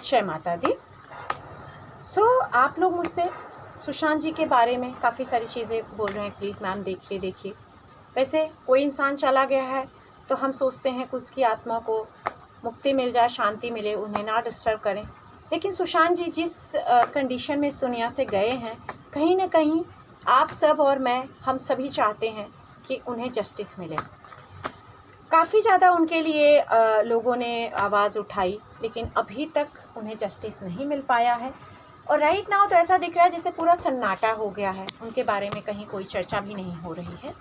जय माता दी। आप लोग मुझसे सुशांत जी के बारे में काफ़ी सारी चीज़ें बोल रहे हैं, प्लीज़ मैम देखिए। वैसे कोई इंसान चला गया है तो हम सोचते हैं कि उसकी आत्मा को मुक्ति मिल जाए, शांति मिले, उन्हें ना डिस्टर्ब करें। लेकिन सुशांत जी जिस कंडीशन में इस दुनिया से गए हैं, कहीं ना कहीं आप सब और मैं, हम सभी चाहते हैं कि उन्हें जस्टिस मिले। काफ़ी ज़्यादा उनके लिए लोगों ने आवाज़ उठाई, लेकिन अभी तक उन्हें जस्टिस नहीं मिल पाया है। और राइट नाउ तो ऐसा दिख रहा है जैसे पूरा सन्नाटा हो गया है, उनके बारे में कहीं कोई चर्चा भी नहीं हो रही है।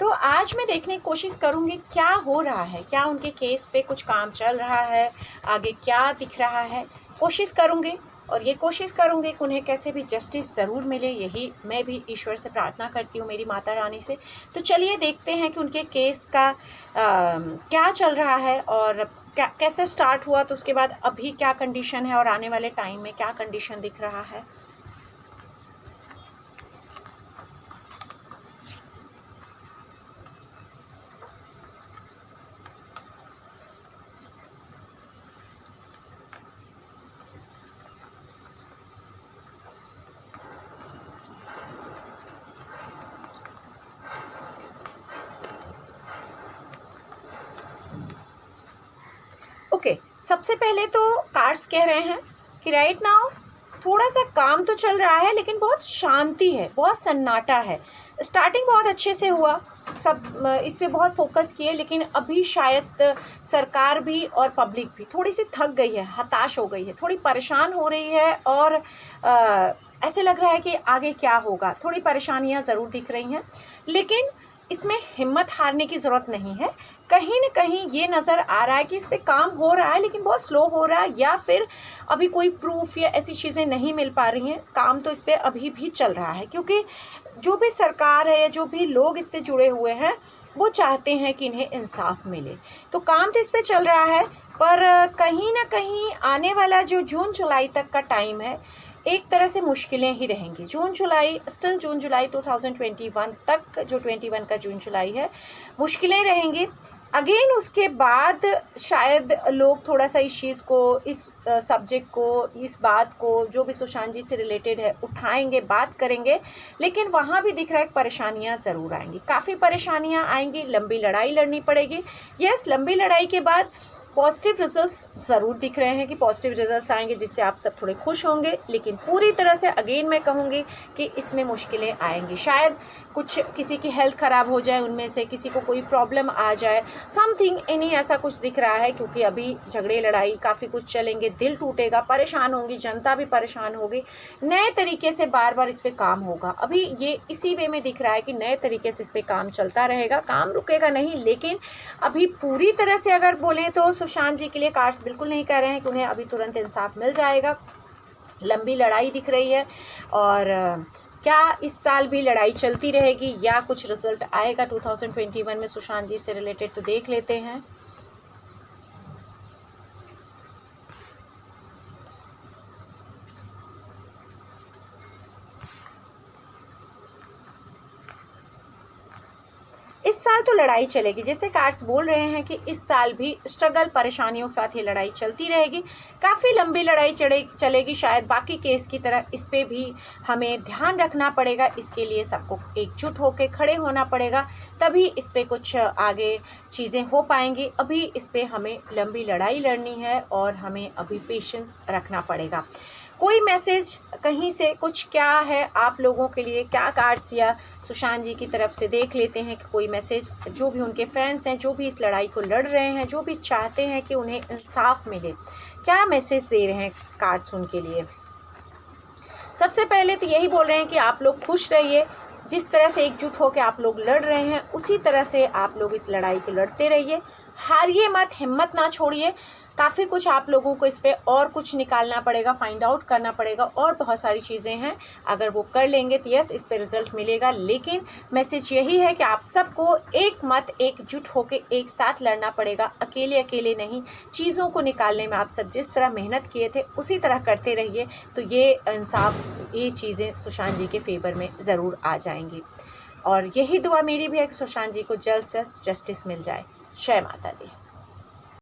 तो आज मैं देखने की कोशिश करूँगी क्या हो रहा है, क्या उनके केस पे कुछ काम चल रहा है, आगे क्या दिख रहा है। कोशिश करूँगी और ये कोशिश करूँगी कि उन्हें कैसे भी जस्टिस ज़रूर मिले। यही मैं भी ईश्वर से प्रार्थना करती हूँ, मेरी माता रानी से। तो चलिए देखते हैं कि उनके केस का क्या चल रहा है और क्या कैसे स्टार्ट हुआ, तो उसके बाद अभी क्या कंडीशन है और आने वाले टाइम में क्या कंडीशन दिख रहा है। सबसे पहले तो कार्ड्स कह रहे हैं कि राइट नाउ थोड़ा सा काम तो चल रहा है, लेकिन बहुत शांति है, बहुत सन्नाटा है। स्टार्टिंग बहुत अच्छे से हुआ, सब इस पे बहुत फोकस किए, लेकिन अभी शायद सरकार भी और पब्लिक भी थोड़ी सी थक गई है, हताश हो गई है, थोड़ी परेशान हो रही है और ऐसे लग रहा है कि आगे क्या होगा। थोड़ी परेशानियां ज़रूर दिख रही हैं, लेकिन इसमें हिम्मत हारने की ज़रूरत नहीं है। कहीं न कहीं ये नज़र आ रहा है कि इस पे काम हो रहा है, लेकिन बहुत स्लो हो रहा है, या फिर अभी कोई प्रूफ या ऐसी चीज़ें नहीं मिल पा रही हैं। काम तो इस पे अभी भी चल रहा है, क्योंकि जो भी सरकार है या जो भी लोग इससे जुड़े हुए हैं, वो चाहते हैं कि इन्हें इंसाफ मिले। तो काम तो इस पे चल रहा है, पर कहीं ना कहीं आने वाला जो जून जुलाई तक का टाइम है, एक तरह से मुश्किलें ही रहेंगी। जून जुलाई 2021 तक, जो 21 का जून जुलाई है, मुश्किलें रहेंगी। अगेन उसके बाद शायद लोग थोड़ा सा इस चीज़ को, इस सब्जेक्ट को, इस बात को जो भी सुशांत जी से रिलेटेड है उठाएंगे, बात करेंगे। लेकिन वहाँ भी दिख रहा है कि परेशानियाँ ज़रूर आएंगी, काफ़ी परेशानियाँ आएंगी, लंबी लड़ाई लड़नी पड़ेगी। यस, लंबी लड़ाई के बाद पॉजिटिव रिजल्ट्स ज़रूर दिख रहे हैं कि पॉजिटिव रिजल्ट्स आएंगे, जिससे आप सब थोड़े खुश होंगे। लेकिन पूरी तरह से अगेन मैं कहूँगी कि इसमें मुश्किलें आएंगी। शायद कुछ किसी की हेल्थ ख़राब हो जाए, उनमें से किसी को कोई प्रॉब्लम आ जाए, समथिंग इन्हीं ऐसा कुछ दिख रहा है। क्योंकि अभी झगड़े लड़ाई काफ़ी कुछ चलेंगे, दिल टूटेगा, परेशान होंगी, जनता भी परेशान होगी। नए तरीके से बार बार इस पर काम होगा। अभी ये इसी वे में दिख रहा है कि नए तरीके से इस पर काम चलता रहेगा, काम रुकेगा नहीं। लेकिन अभी पूरी तरह से अगर बोलें तो सुशांत जी के लिए कार्ड्स बिल्कुल नहीं कह रहे हैं कि उन्हें अभी तुरंत इंसाफ मिल जाएगा। लंबी लड़ाई दिख रही है। और क्या इस साल भी लड़ाई चलती रहेगी या कुछ रिजल्ट आएगा 2021 में सुशांत जी से रिलेटेड, तो देख लेते हैं। इस साल तो लड़ाई चलेगी, जैसे कार्ड्स बोल रहे हैं कि इस साल भी स्ट्रगल, परेशानियों के साथ ये लड़ाई चलती रहेगी। काफ़ी लंबी लड़ाई चलेगी, शायद बाकी केस की तरह इस पे भी हमें ध्यान रखना पड़ेगा। इसके लिए सबको एकजुट होकर खड़े होना पड़ेगा, तभी इस पे कुछ आगे चीज़ें हो पाएंगी। अभी इस पे हमें लंबी लड़ाई लड़नी है और हमें अभी पेशेंस रखना पड़ेगा। कोई मैसेज कहीं से कुछ क्या है आप लोगों के लिए, क्या कार्ड्स या सुशांत जी की तरफ से देख लेते हैं कि कोई मैसेज, जो भी उनके फैंस हैं, जो भी इस लड़ाई को लड़ रहे हैं, जो भी चाहते हैं कि उन्हें इंसाफ मिले, क्या मैसेज दे रहे हैं कार्ड्स उनके लिए। सबसे पहले तो यही बोल रहे हैं कि आप लोग खुश रहिए, जिस तरह से एकजुट होकर आप लोग लड़ रहे हैं, उसी तरह से आप लोग इस लड़ाई को लड़ते रहिए, हारिए मत, हिम्मत ना छोड़िए। काफ़ी कुछ आप लोगों को इस पे और कुछ निकालना पड़ेगा, फाइंड आउट करना पड़ेगा, और बहुत सारी चीज़ें हैं। अगर वो कर लेंगे तो यस, इस पे रिज़ल्ट मिलेगा। लेकिन मैसेज यही है कि आप सबको एक मत, एकजुट होकर एक साथ लड़ना पड़ेगा, अकेले अकेले नहीं। चीज़ों को निकालने में आप सब जिस तरह मेहनत किए थे उसी तरह करते रहिए, तो ये इंसाफ, ये चीज़ें सुशांत जी के फेवर में ज़रूर आ जाएंगी। और यही दुआ मेरी भी है कि सुशांत जी को जल्द से जल्द जस्टिस मिल जाए। जय माता दी।